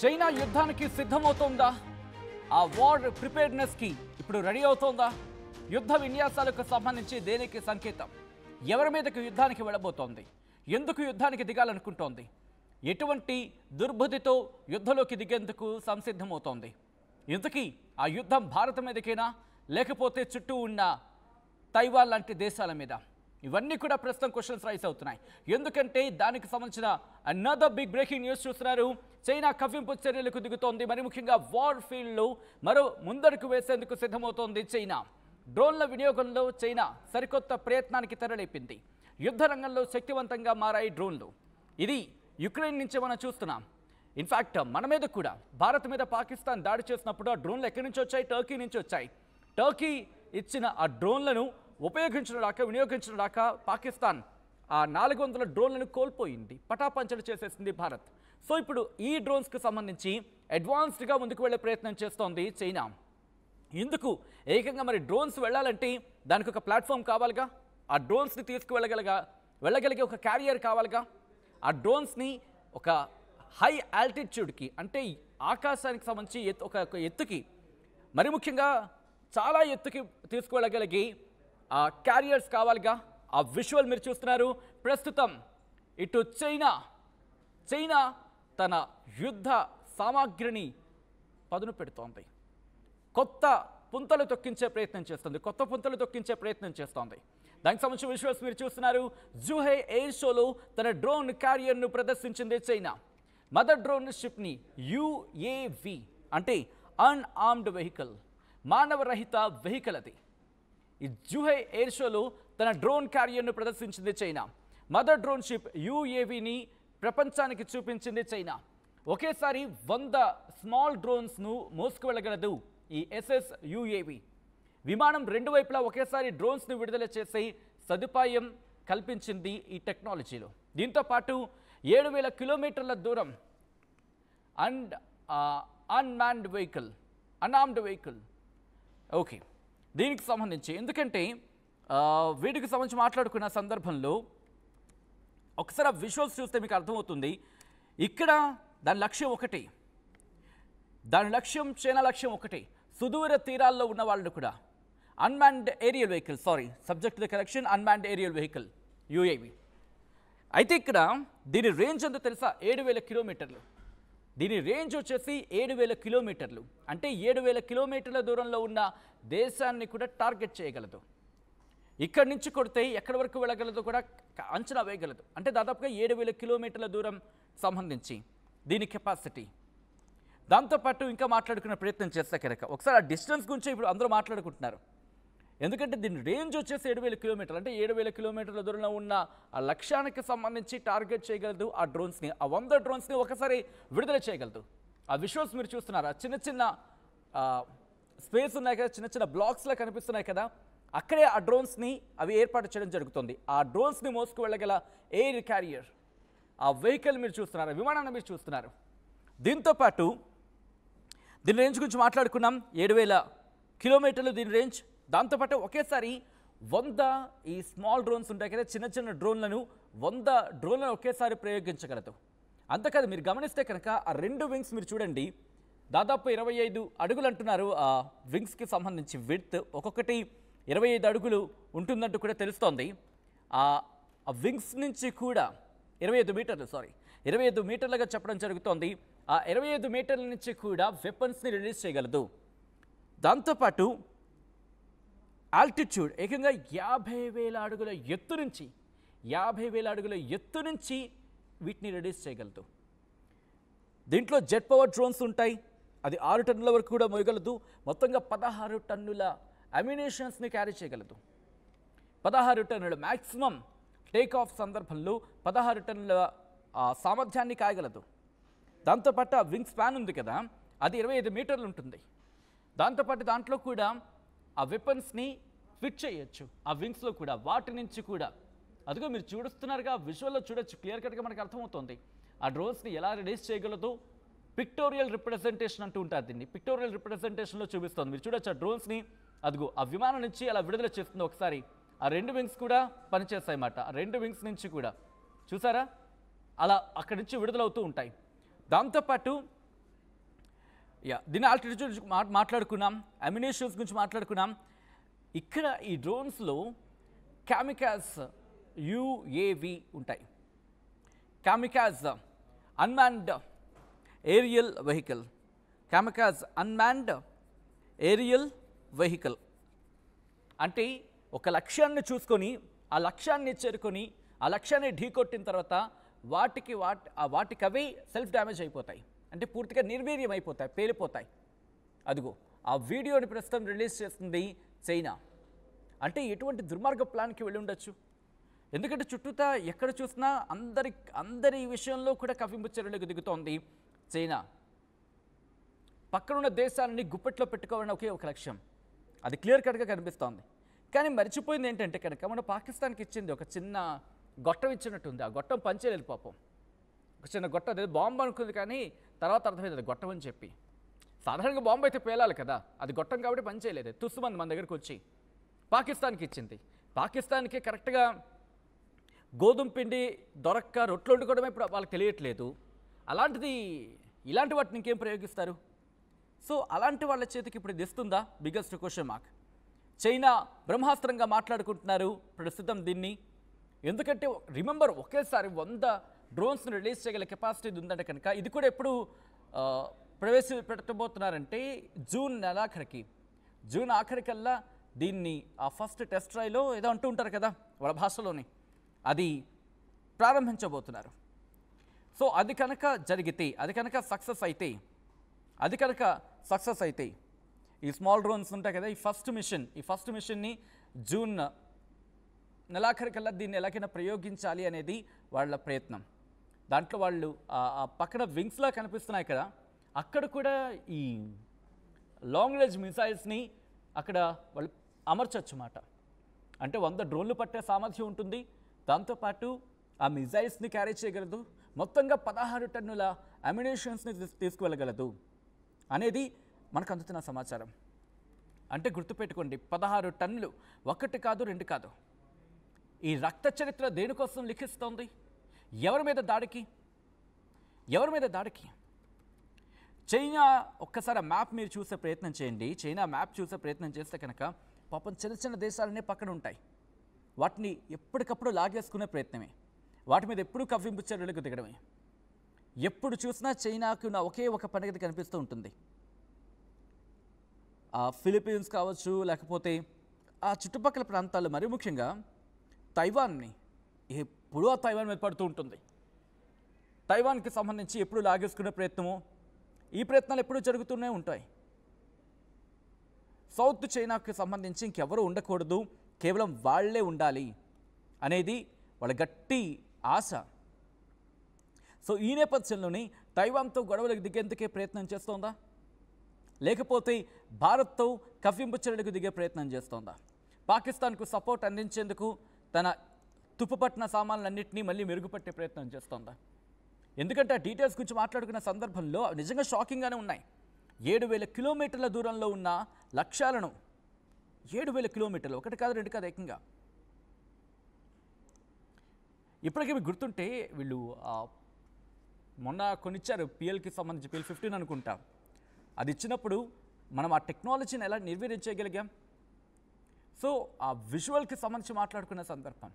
China యుద్ధానికి సిద్ధమవుతోందా? ఆ war preparedness కి ఇప్పుడు రెడీ అవుతోందా? యుద్ధ విన్యాసాలకు సంబంధించి దేనికి సంకేతం? ఎవరి మీదకు యుద్ధానికి వెళ్ళబోతోంది? ఎందుకు యుద్ధానికి దిగాలనుకుంటోంది? ఎటువంటి దుర్బుద్ధితో యుద్ధంలోకి దిగేందుకు సంసిద్ధమవుతోంది? ఇంతకీ ఆ యుద్ధం భారత మీదకేనా, లేకపోతే చుట్టూ ఉన్న తైవాన్ లాంటి దేశాల మీద? ఇవన్నీ కూడా ప్రస్తుతం క్వశ్చన్స్ రైజ్ అవుతున్నాయి. ఎందుకంటే దానికి సంబంధించిన అనదర్ బిగ్ బ్రేకింగ్ న్యూస్ చూస్తున్నారు. చైనా కవ్వింపు చర్యలకు దిగుతోంది. మరి ముఖ్యంగా వార్ ఫీల్డ్లో మరో ముందడుగు వేసేందుకు సిద్ధమవుతోంది చైనా. డ్రోన్ల వినియోగంలో చైనా సరికొత్త ప్రయత్నానికి తెరలేపింది. యుద్ధ రంగంలో శక్తివంతంగా మారాయి డ్రోన్లు. ఇది యుక్రెయిన్ నుంచి మనం చూస్తున్నాం. ఇన్ఫ్యాక్ట్ మన మీద కూడా, భారత్ మీద పాకిస్తాన్ దాడి చేసినప్పుడు ఆ డ్రోన్లు ఎక్కడి నుంచి వచ్చాయి? టర్కీ నుంచి వచ్చాయి. టర్కీ ఇచ్చిన ఆ డ్రోన్లను వినియోగించడం రాక పాకిస్తాన్ ఆ 400 డ్రోన్లను కోల్పోయింది, పటాపంచలు చేసేసింది భారత్. సో ఇప్పుడు ఈ డ్రోన్స్కి సంబంధించి అడ్వాన్స్డ్గా ముందుకు వెళ్ళే ప్రయత్నం చేస్తోంది చైనా. ఇందుకు ఏకంగా మరి డ్రోన్స్ వెళ్ళాలంటే దానికి ఒక ప్లాట్ఫామ్ కావాలిగా, ఆ డ్రోన్స్ని వెళ్ళగలిగే ఒక క్యారియర్ కావాలిగా, ఆ డ్రోన్స్ని ఒక హై ఆల్టిట్యూడ్కి అంటే ఆకాశానికి సంబంధించి ఒక ఎత్తుకి, మరి ముఖ్యంగా చాలా ఎత్తుకి తీసుకువెళ్ళగలిగి ఆ క్యారియర్స్ కావాలిగా. ఆ విజువల్ మీరు చూస్తున్నారు. ప్రస్తుతం ఇటు చైనా తన యుద్ధ సామాగ్రిని పదును పెడుతోంది. కొత్త పుంతలు తొక్కించే ప్రయత్నం చేస్తోంది. దానికి సంబంధించిన విజువల్స్ మీరు చూస్తున్నారు. జుహై ఎయిర్ షోలో తన డ్రోన్ క్యారియర్ను ప్రదర్శించింది చైనా. మదర్ డ్రోన్ షిప్ని UAV అంటే అన్ఆర్మ్డ్ వెహికల్, మానవరహిత వెహికల్ అది. ఈ జుహై ఎయిర్ షోలో తన డ్రోన్ క్యారియర్ను ప్రదర్శించింది చైనా. మదర్ డ్రోన్ షిప్ UAVని ప్రపంచానికి చూపించింది చైనా. ఒకేసారి 100 స్మాల్ డ్రోన్స్ను మోసుకు వెళ్ళగలదు ఈ SSUAV. విమానం రెండు వైపులా ఒకేసారి డ్రోన్స్ను విడుదల చేసే సదుపాయం కల్పించింది ఈ టెక్నాలజీలో. దీంతో పాటు 7000 కిలోమీటర్ల దూరం అన్ఆర్మ్డ్ వెహికల్. ఓకే, దీనికి సంబంధించి ఎందుకంటే వీటికి సంబంధించి మాట్లాడుకున్న సందర్భంలో ఒకసారి ఆ విజువల్స్ చూస్తే మీకు అర్థమవుతుంది. ఇక్కడ దాని లక్ష్యం చైనా లక్ష్యం ఒకటే. సుదూర తీరాల్లో ఉన్న వాళ్ళు కూడా అన్మాన్డ్ ఏరియల్ వెహికల్ UAV. అయితే ఇక్కడ దీని రేంజ్ ఎంతో తెలుసా? 7000 కిలోమీటర్లు. దీని రేంజ్ వచ్చేసి 7000 కిలోమీటర్లు. అంటే 7000 కిలోమీటర్ల దూరంలో ఉన్న దేశాన్ని కూడా టార్గెట్ చేయగలదు. ఇక్కడి నుంచి కొడితే ఎక్కడి వరకు వెళ్ళగలదో కూడా అంచనా వేయగలదు. అంటే దాదాపుగా 7000 కిలోమీటర్ల దూరం సంబంధించి దీని కెపాసిటీ. దాంతోపాటు ఇంకా మాట్లాడుకునే ప్రయత్నం చేస్తే కనుక ఒకసారి ఆ డిస్టెన్స్ గురించి ఇప్పుడు అందరూ మాట్లాడుకుంటున్నారు. ఎందుకంటే దీని రేంజ్ వచ్చేసి 7000 కిలోమీటర్లు. అంటే 7000 కిలోమీటర్ల దూరంలో ఉన్న ఆ లక్ష్యానికి సంబంధించి టార్గెట్ చేయగలదు ఆ డ్రోన్స్ని. ఆ 100 డ్రోన్స్ని ఒకసారి విడుదల చేయగలదు. ఆ విజువల్స్ మీరు చూస్తున్నారు. చిన్న స్పేస్ ఉన్నాయి కదా, చిన్న బ్లాక్స్లా కనిపిస్తున్నాయి కదా, అక్కడే ఆ డ్రోన్స్ని అవి ఏర్పాటు చేయడం జరుగుతుంది. ఆ డ్రోన్స్ని మోసుకు వెళ్ళగల ఎయిర్ క్యారియర్, ఆ వెహికల్ మీరు చూస్తున్నారు, విమానాన్ని మీరు చూస్తున్నారు. దీంతోపాటు దీని రేంజ్ గురించి మాట్లాడుకున్నాం. 7000 కిలోమీటర్లు దీని రేంజ్. దాంతోపాటు ఒకేసారి 100 ఈ స్మాల్ డ్రోన్స్ ఉంటాయి కదా, చిన్న డ్రోన్లను 100 డ్రోన్లను ఒకేసారి ప్రయోగించగలదు. అంతేకాదు, మీరు గమనిస్తే కనుక ఆ 2 వింగ్స్ మీరు చూడండి, దాదాపు 25 అడుగులు అంటున్నారు ఆ వింగ్స్కి సంబంధించి విడ్త్. ఒక్కొక్కటి 25 అడుగులు ఉంటుందంటూ కూడా తెలుస్తోంది. ఆ వింగ్స్ నుంచి కూడా 25 మీటర్లుగా చెప్పడం జరుగుతోంది. ఆ 25 మీటర్ల నుంచి కూడా వెపన్స్ని రిలీజ్ చేయగలదు. దాంతోపాటు ఆల్టిట్యూడ్ ఏకంగా 50,000 అడుగుల ఎత్తు నుంచి వీటిని రిలీజ్ చేయగలదు. దీంట్లో జెట్ పవర్ డ్రోన్స్ ఉంటాయి. అది 6 టన్నుల వరకు కూడా మోయగలదు. మొత్తంగా 16 టన్నుల అమ్యునేషన్స్ని క్యారీ చేయగలదు. 16 టన్నుల మ్యాక్సిమం టేక్ ఆఫ్ సందర్భంలో 16 టన్నుల సామర్థ్యాన్ని కాయగలదు. దాంతోపాటు ఆ వింగ్ స్పాన్ ఉంది కదా, అది 25 మీటర్లు ఉంటుంది. దాంతోపాటు దాంట్లో కూడా ఆ వెపన్స్ని ఫిట్ చేయొచ్చు ఆ వింగ్స్లో కూడా. వాటి నుంచి కూడా అదిగో మీరు చూస్తున్నారుగా, విజువల్లో చూడొచ్చు, క్లియర్ కట్గా మనకు అర్థమవుతుంది ఆ డ్రోన్స్ని ఎలా రిలీజ్ చేయగలదు. పిక్టోరియల్ రిప్రజెంటేషన్ అంటూ ఉంటారు దీన్ని. పిక్టోరియల్ రిప్రజెంటేషన్లో చూపిస్తుంది. మీరు చూడొచ్చు ఆ డ్రోన్స్ని, అదిగో ఆ విమానం నుంచి అలా విడుదల చేస్తుంది. ఒకసారి ఆ 2 వింగ్స్ కూడా పనిచేస్తాయి అన్నమాట. ఆ 2 వింగ్స్ నుంచి కూడా చూసారా అలా అక్కడి నుంచి విడుదలవుతూ ఉంటాయి. దాంతోపాటు దీని ఆల్టిట్యూడ్ గురించి మాట్లాడుకున్నాం, అమ్యునిషన్స్ గురించి మాట్లాడుకున్నాం. ఇక్కడ ఈ డ్రోన్స్లో కామికాజ్ యుఏవి ఉంటాయి. Kamikaze unmanned aerial vehicle, kamikaze unmanned aerial vehicle అంటే ఒక లక్ష్యాన్ని చూసుకొని ఆ లక్ష్యాన్ని చేరుకొని ఆ లక్ష్యాన్ని ఢీకొట్టిన తర్వాత వాటికి అవి సెల్ఫ్ డ్యామేజ్ అయిపోతాయి, అంటే పూర్తిగా నిర్వీర్యం అయిపోతాయి, పేలిపోతాయి. అదిగో ఆ వీడియోని ప్రస్తుతం రిలీజ్ చేస్తుంది చైనా. అంటే ఎటువంటి దుర్మార్గ ప్లాన్కి వెళ్ళి ఉండొచ్చు. ఎందుకంటే చుట్టూతా ఎక్కడ చూసినా అందరి విషయంలో కూడా కవ్వింపు చర్యలకు దిగుతోంది చైనా. పక్కనున్న దేశాలని గుప్పెట్లో పెట్టుకోవాలని ఒకే ఒక లక్ష్యం, అది క్లియర్ కట్గా కనిపిస్తోంది. కానీ మర్చిపోయింది ఏంటంటే కనుక మన పాకిస్తాన్కి ఇచ్చింది ఒక చిన్న గొట్టం ఇచ్చినట్టుంది. ఆ గొట్టం పనిచేయలేదు పాపం. ఒక చిన్న గొట్టం, అదే బాంబు అనుకుంది, కానీ తర్వాత అర్థమైంది అది గొట్టం అని చెప్పి. సాధారణంగా బాంబు అయితే పేలాలి కదా, అది గొట్టం కాబట్టి పనిచేయలేదు. తుస్సుమంది మన దగ్గరికి వచ్చి పాకిస్తాన్కి ఇచ్చింది. పాకిస్తాన్కి కరెక్ట్గా గోధుమ పిండి దొరక్క రొట్లు వండుకోవడమే ఇప్పుడు వాళ్ళకి తెలియట్లేదు. అలాంటిది ఇలాంటి వాటిని ఇంకేం ప్రయోగిస్తారు? సో అలాంటి వాళ్ళ చేతికి ఇప్పుడు ఇది ఇస్తుందా? Biggest question mark. చైనా బ్రహ్మాస్త్రంగా మాట్లాడుకుంటున్నారు ప్రస్తుతం దీన్ని. ఎందుకంటే రిమెంబర్, ఒకేసారి 100 డ్రోన్స్ను రిలీజ్ చేయగల కెపాసిటీ ఉందంటే కనుక ఇది కూడా ఎప్పుడు ప్రవేశపెట్టబోతున్నారంటే జూన్ నెలాఖరికి. జూన్ ఆఖరికల్లా దీన్ని ఆ ఫస్ట్ టెస్ట్ ట్రైలో ఏదో అంటూ ఉంటారు కదా వాళ్ళ భాషలోని, అది ప్రారంభించబోతున్నారు. సో అది కనుక జరిగితే, అది కనుక సక్సెస్ అయితే ఈ స్మాల్ డ్రోన్స్ ఉంటాయి కదా, ఈ ఫస్ట్ మిషన్ని జూన్ నెలాఖరికల్లా దీన్ని ఎలాగైనా ప్రయోగించాలి అనేది వాళ్ళ ప్రయత్నం. దాంట్లో వాళ్ళు ఆ పక్కన వింగ్స్లా కనిపిస్తున్నాయి కదా, అక్కడ కూడా ఈ లాంగ్ రేంజ్ మిసైల్స్ని అక్కడ వాళ్ళు అమర్చొచ్చు మాట. అంటే 100 డ్రోన్లు పట్టే సామర్థ్యం ఉంటుంది. దాంతోపాటు ఆ మిసైల్స్ని క్యారీ చేయగలదు. మొత్తంగా 16 టన్నుల అమ్యునిషన్స్ని తీసుకువెళ్ళగలదు అనేది మనకు అందుతున్న సమాచారం. అంటే గుర్తుపెట్టుకోండి, 16 టన్నులు, 1 కాదు 2 కాదు. ఈ రక్త చరిత్ర దేనికోసం లిఖిస్తోంది? ఎవరి మీద దాడికి? చైనా ఒక్కసారి మ్యాప్ మీరు చూసే ప్రయత్నం చేయండి. చైనా మ్యాప్ చూసే ప్రయత్నం చేస్తే కనుక పాపం చిన్న దేశాలనే పక్కన ఉంటాయి. వాటిని ఎప్పటికప్పుడు లాగేసుకునే ప్రయత్నమే, వాటి మీద ఎప్పుడూ కవ్వింపు చర్యలకు దిగడమే. ఎప్పుడు చూసినా చైనాకు ఒకే ఒక పనిగతి కనిపిస్తూ ఉంటుంది. ఫిలిప్పీన్స్ కావచ్చు, లేకపోతే ఆ చుట్టుపక్కల ప్రాంతాల్లో, మరీ ముఖ్యంగా తైవాన్ని ఎప్పుడూ ఆ తైవాన్ మీద పడుతూ ఉంటుంది. తైవాన్కి సంబంధించి ఎప్పుడు లాగేసుకునే ప్రయత్నము, ఈ ప్రయత్నాలు ఎప్పుడూ జరుగుతూనే ఉంటాయి. సౌత్ చైనాకి సంబంధించి ఇంకెవరూ ఉండకూడదు, కేవలం వాళ్లే ఉండాలి అనేది వాళ్ళ గట్టి ఆశ. సో ఈ నేపథ్యంలోనే తైవాన్తో గొడవలకు దిగేందుకే ప్రయత్నం చేస్తోందా, లేకపోతే భారత్తో కవ్వింపు చర్యలకు దిగే ప్రయత్నం చేస్తోందా? పాకిస్తాన్కు సపోర్ట్ అందించేందుకు తన తుప్పుపట్టిన సామాన్లన్నింటినీ మళ్ళీ మెరుగుపట్టే ప్రయత్నం చేస్తోందా? ఎందుకంటే ఆ డీటెయిల్స్ గురించి మాట్లాడుకున్న సందర్భంలో నిజంగా షాకింగ్గానే ఉన్నాయి. 7,000 కిలోమీటర్ల దూరంలో ఉన్న లక్ష్యాలను, 7,000 కిలోమీటర్లు, 1 కాదు 2 కాదు, ఏకంగా. ఇప్పటికీ మీకు గుర్తుంటే వీళ్ళు మొన్న కొనిచ్చారు పిఎల్కి సంబంధించి, PL-15 అనుకుంటా. అది ఇచ్చినప్పుడు మనం ఆ టెక్నాలజీని ఎలా నిర్వీర్యం చేయగలిగాం. సో ఆ విజువల్కి సంబంధించి మాట్లాడుకున్న సందర్భం,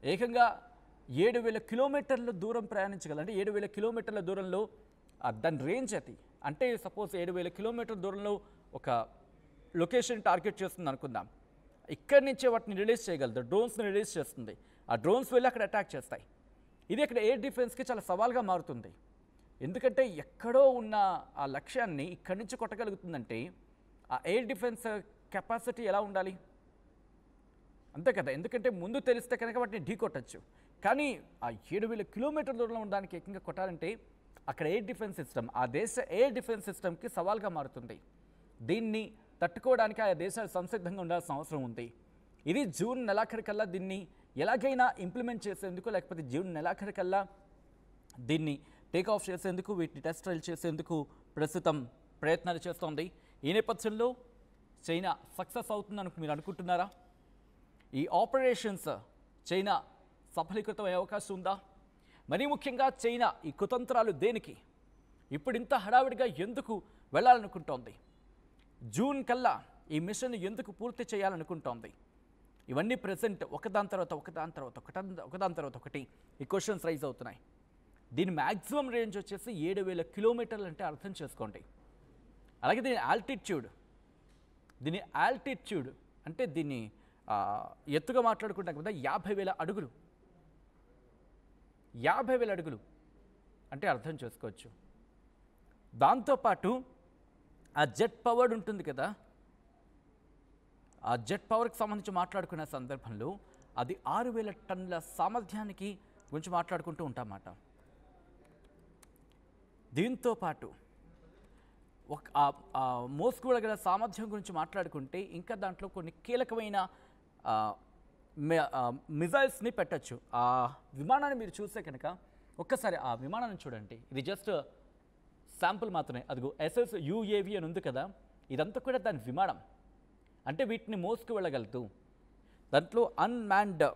ఏకంగా 7,000 కిలోమీటర్ల దూరం ప్రయాణించగలరు. అంటే 7,000 కిలోమీటర్ల దూరంలో దాని రేంజ్ అది. అంటే సపోజ్ 7,000 కిలోమీటర్ల దూరంలో ఒక లొకేషన్ టార్గెట్ చేస్తుంది అనుకుందాం. ఇక్కడి నుంచే వాటిని రిలీజ్ చేయగలదు, డ్రోన్స్ని రిలీజ్ చేస్తుంది. ఆ డ్రోన్స్ వెళ్ళి అక్కడ అటాక్ చేస్తాయి. ఇది అక్కడ ఎయిర్ డిఫెన్స్కి చాలా సవాల్గా మారుతుంది. ఎందుకంటే ఎక్కడో ఉన్న ఆ లక్ష్యాన్ని ఇక్కడి నుంచి కొట్టగలుగుతుందంటే ఆ ఎయిర్ డిఫెన్స్ కెపాసిటీ ఎలా ఉండాలి, అంతే కదా. ఎందుకంటే ముందు తెలిస్తే కనుక వాటిని ఢీ కొట్టచ్చు. కానీ ఆ 7,000 కిలోమీటర్ల దూరంలో ఉండడానికి ఏకంగా కొట్టాలంటే అక్కడ ఎయిర్ డిఫెన్స్ సిస్టమ్, ఆ దేశ ఎయిర్ డిఫెన్స్ సిస్టమ్కి సవాల్గా మారుతుంది. దీన్ని తట్టుకోవడానికి ఆ దేశాలు సంసిద్ధంగా ఉండాల్సిన అవసరం ఉంది. ఇది జూన్ నెలాఖరికల్లా దీన్ని ఎలాగైనా ఇంప్లిమెంట్ చేసేందుకు, లేకపోతే జూన్ నెలాఖరికల్లా దీన్ని టేక్ ఆఫ్ చేసేందుకు, వీటిని టెస్ట్ ట్రయల్ చేసేందుకు ప్రస్తుతం ప్రయత్నాలు చేస్తోంది. ఈ నేపథ్యంలో చైనా సక్సెస్ అవుతుందని మీరు అనుకుంటున్నారా? ఈ ఆపరేషన్స్ చైనా సఫలీకృతం అయ్యే అవకాశం ఉందా? మరీ ముఖ్యంగా చైనా ఈ కుతంత్రాలు దేనికి? ఇప్పుడు ఇంత హడావిడిగా ఎందుకు వెళ్ళాలనుకుంటోంది? జూన్ కల్లా ఈ మిషన్ ఎందుకు పూర్తి చేయాలనుకుంటోంది? ఇవన్నీ ప్రెసెంట్ ఒకదాని తర్వాత ఒకటి ఈ క్వశ్చన్స్ రైజ్ అవుతున్నాయి. దీని మ్యాక్సిమం రేంజ్ వచ్చేసి 7,000 కిలోమీటర్లు అంటే అర్థం చేసుకోండి. అలాగే దీని ఆల్టిట్యూడ్ అంటే దీన్ని ఎత్తుగా మాట్లాడుకుంటాం కదా, 50,000 అడుగులు. 50,000 అడుగులు అంటే అర్థం చేసుకోవచ్చు. దాంతోపాటు ఆ జెట్ పవర్డ్ ఉంటుంది కదా, ఆ జెట్ పవర్కి సంబంధించి మాట్లాడుకునే సందర్భంలో అది 6,000 టన్నుల సామర్థ్యానికి గురించి మాట్లాడుకుంటూ ఉంటామన్నమాట. దీంతో పాటు మోసుకోగల సామర్థ్యం గురించి మాట్లాడుకుంటే ఇంకా దాంట్లో కొన్ని కీలకమైన మిజైల్స్ని పెట్టచ్చు. ఆ విమానాన్ని మీరు చూస్తే కనుక ఒక్కసారి ఆ విమానాన్ని చూడండి. ఇది జస్ట్ శాంపుల్ మాత్రమే. అదిగో SSUAV అని ఉంది కదా, ఇదంతా కూడా దాని విమానం. అంటే వీటిని మోసుకు వెళ్ళగలుగుతూ దాంట్లో అన్మ్యాన్డ్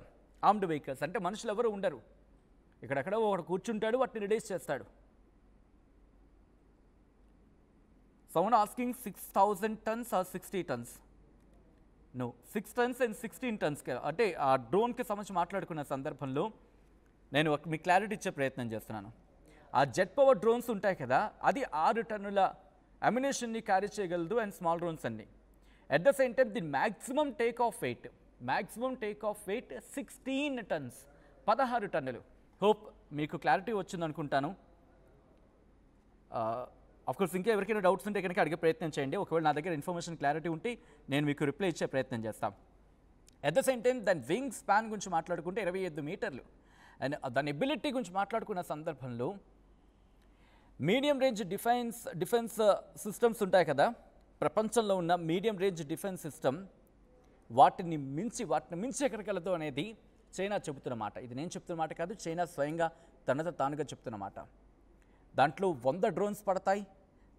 ఆర్మ్డ్ వెహికల్స్ అంటే మనుషులు ఎవరు ఉండరు, ఇక్కడెక్కడో ఒకడు కూర్చుంటాడు, వాటిని రిలీజ్ చేస్తాడు. Someone asking 6,000 tons or 60 tons? No, 6 tons and 16 tons. అంటే ఆ డ్రోన్కి సంబంధించి మాట్లాడుకున్న సందర్భంలో నేను మీకు క్లారిటీ ఇచ్చే ప్రయత్నం చేస్తున్నాను. ఆ జెట్ పవర్ డ్రోన్స్ ఉంటాయి కదా, అది 6 టన్నుల అమ్యునేషన్ని క్యారీ చేయగలదు అండ్ స్మాల్ డ్రోన్స్ అన్ని. At the same time the maximum take of weight 16 turns, 16 టన్నులు. హోప్ మీకు క్లారిటీ వచ్చింది అనుకుంటాను. అఫ్కోర్స్ ఇంకా ఎవరికైనా డౌట్స్ ఉంటే కనుక అడిగే ప్రయత్నం చేయండి. ఒకవేళ నా దగ్గర ఇన్ఫర్మేషన్ క్లారిటీ ఉంటే నేను మీకు రిప్లై ఇచ్చే ప్రయత్నం చేస్తాను. అట్ ద సేమ్ టైం దాని వింగ్ స్పాన్ గురించి మాట్లాడుకుంటే 25 మీటర్లు. అండ్ దాని ఎబిలిటీ గురించి మాట్లాడుకున్న సందర్భంలో మీడియం రేంజ్ డిఫెన్స్ సిస్టమ్స్ ఉంటాయి కదా, ప్రపంచంలో ఉన్న మీడియం రేంజ్ డిఫెన్స్ సిస్టమ్ వాటిని మించి ఎక్కడికెళ్ళదు అనేది చైనా చెబుతున్నమాట. ఇది నేను చెప్తున్న మాట కాదు, చైనా స్వయంగా తనతో తానుగా చెప్తున్నమాట. దాంట్లో 100 డ్రోన్స్ పడతాయి,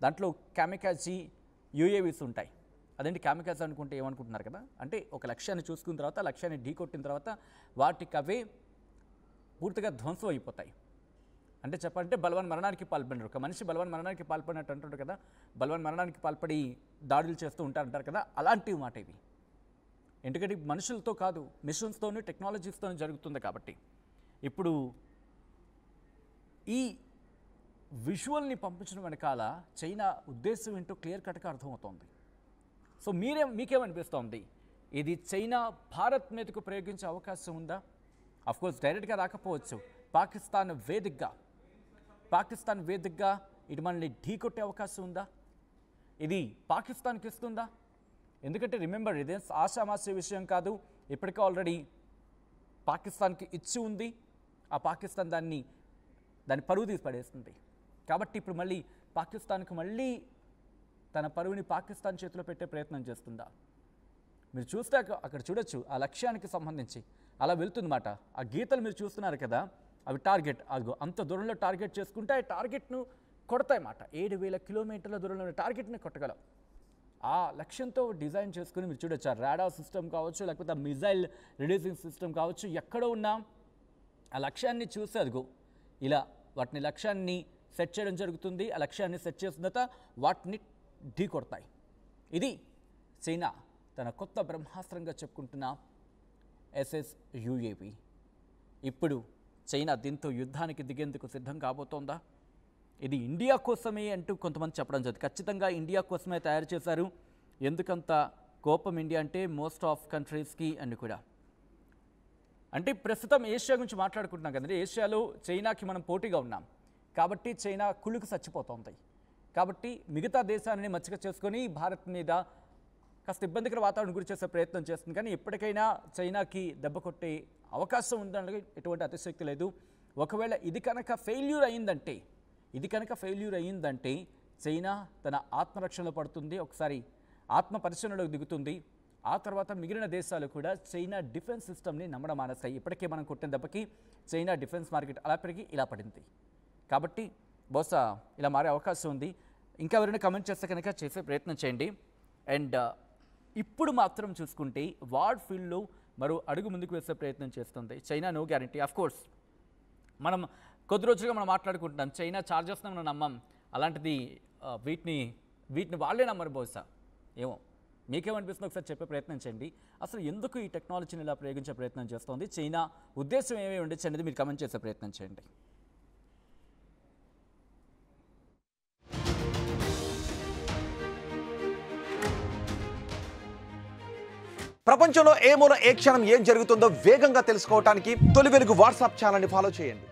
దాంట్లో కామికాజీ UAVs ఉంటాయి. అదేంటి కామికాజీ అనుకుంటే ఏమనుకుంటున్నారు కదా, అంటే ఒక లక్ష్యాన్ని చూసుకున్న తర్వాత లక్ష్యాన్ని ఢీకొట్టిన తర్వాత వాటికి అవే పూర్తిగా ధ్వంసం అయిపోతాయి. అంటే చెప్పాలంటే బలవన్ మరణానికి పాల్పడినారు. ఒక మనిషి బలవన్ మరణానికి పాల్పడినట్టు అంటారు కదా, బలవన్ మరణానికి పాల్పడి దాడులు చేస్తూ ఉంటారంటారు కదా, అలాంటివి మాట ఇవి. ఎందుకంటే మనుషులతో కాదు, మిషన్స్తోనూ టెక్నాలజీస్తోనూ జరుగుతుంది కాబట్టి. ఇప్పుడు ఈ విజువల్ని పంపించడం వెనకాల చైనా ఉద్దేశం ఏంటో క్లియర్ కట్గా అర్థమవుతోంది. సో మీకేమనిపిస్తోంది? ఇది చైనా భారత్ మీదకు ప్రయోగించే అవకాశం ఉందా? అఫ్కోర్స్ డైరెక్ట్గా రాకపోవచ్చు, పాకిస్తాన్ వేదికగా ఇటు మనల్ని ఢీకొట్టే అవకాశం ఉందా? ఇది పాకిస్తాన్కి ఇస్తుందా? ఎందుకంటే రిమెంబర్, ఇదే ఆషామాషి విషయం కాదు, ఇప్పటికే ఆల్రెడీ పాకిస్తాన్కి ఇచ్చి ఉంది. ఆ పాకిస్తాన్ దాని పరువు తీసి పడేస్తుంది. కాబట్టి ఇప్పుడు మళ్ళీ పాకిస్తాన్కి తన పరువుని పాకిస్తాన్ చేతిలో పెట్టే ప్రయత్నం చేస్తుందా? మీరు చూస్తే అక్కడ చూడొచ్చు, ఆ లక్ష్యానికి సంబంధించి అలా వెళ్తుందన్నమాట. ఆ గీతలు మీరు చూస్తున్నారు కదా, అవి టార్గెట్. అదిగో అంత దూరంలో టార్గెట్ చేసుకుంటే ఆ టార్గెట్ను కొడతాయన్నమాట. 7,000 కిలోమీటర్ల దూరంలో ఉన్న టార్గెట్ని కొట్టగలం. ఆ లక్ష్యంతో డిజైన్ చేసుకుని మీరు చూడొచ్చు. ఆ రాడార్ సిస్టమ్ కావచ్చు, లేకపోతే ఆ మిజైల్ రిలీజింగ్ సిస్టమ్ కావచ్చు, ఎక్కడో ఉన్నా ఆ లక్ష్యాన్ని చూస్తే అదిగో ఇలా లక్ష్యాన్ని సెట్ చేయడం జరుగుతుంది. ఆ లక్ష్యాన్ని సెట్ చేసిన తర్వాత వాటిని ఢీ కొడతాయి. ఇది చైనా తన కొత్త బ్రహ్మాస్త్రంగా చెప్పుకుంటున్న SSUAV. ఇప్పుడు చైనా దీంతో యుద్ధానికి దిగేందుకు సిద్ధం కాబోతోందా? ఇది ఇండియా కోసమే అంటూ కొంతమంది చెప్పడం జరిగింది. ఖచ్చితంగా ఇండియా కోసమే తయారు చేశారు. ఎందుకంత కోపం ఇండియా అంటే మోస్ట్ ఆఫ్ కంట్రీస్కి అని కూడా. అంటే ప్రస్తుతం ఏషియా గురించి మాట్లాడుకుంటున్నాం కదండి. ఏషియాలో చైనాకి మనం పోటీగా ఉన్నాం కాబట్టి చైనా కుళ్ళుకు చచ్చిపోతుంది. కాబట్టి మిగతా దేశాన్ని మచ్చిక చేసుకొని భారత్ మీద కాస్త ఇబ్బందికర వాతావరణం గురి చేసే ప్రయత్నం చేస్తుంది. కానీ ఎప్పటికైనా చైనాకి దెబ్బ కొట్టే అవకాశం ఉందని ఎటువంటి అతిశక్తి లేదు. ఒకవేళ ఇది కనుక ఫెయిల్యూర్ అయ్యిందంటే చైనా తన ఆత్మరక్షణలో పడుతుంది, ఒకసారి ఆత్మ పరిశీలనలోకి దిగుతుంది. ఆ తర్వాత మిగిలిన దేశాలు కూడా చైనా డిఫెన్స్ సిస్టమ్ని నమ్మడం మానేస్తాయి. ఇప్పటికే మనం కొట్టిన దెబ్బకి చైనా డిఫెన్స్ మార్కెట్ అలా పెరిగి ఇలా పడింది. కాబట్టి బహుశా ఇలా మారే అవకాశం ఉంది. ఇంకా ఎవరైనా కమెంట్ చేస్తే కనుక చేసే ప్రయత్నం చేయండి. అండ్ ఇప్పుడు మాత్రం చూసుకుంటే వార్ ఫీల్డ్లో మరో అడుగు ముందుకు వేసే ప్రయత్నం చేస్తుంది China. No guarantee. Of course మనం కొద్ది రోజులుగా మనం మాట్లాడుకుంటున్నాం, చైనా చార్జ్ చేస్తున్నాం మనం నమ్మం. అలాంటిది వీటిని వాళ్ళే నమ్మరు బహుశా. ఏమో మీకేమనిపిస్తుందో ఒకసారి చెప్పే ప్రయత్నం చేయండి. అసలు ఎందుకు ఈ టెక్నాలజీని ఇలా ప్రయోగించే ప్రయత్నం చేస్తోంది, చైనా ఉద్దేశం ఏమేమి ఉండొచ్చు అనేది మీరు కమెంట్ చేసే ప్రయత్నం చేయండి. ప్రపంచంలో ఏ మూల ఏ క్షణం ఏం జరుగుతుందో వేగంగా తెలుసుకోవడానికి తొలి వెలుగు వాట్సాప్ ఛానల్ని ఫాలో చేయండి.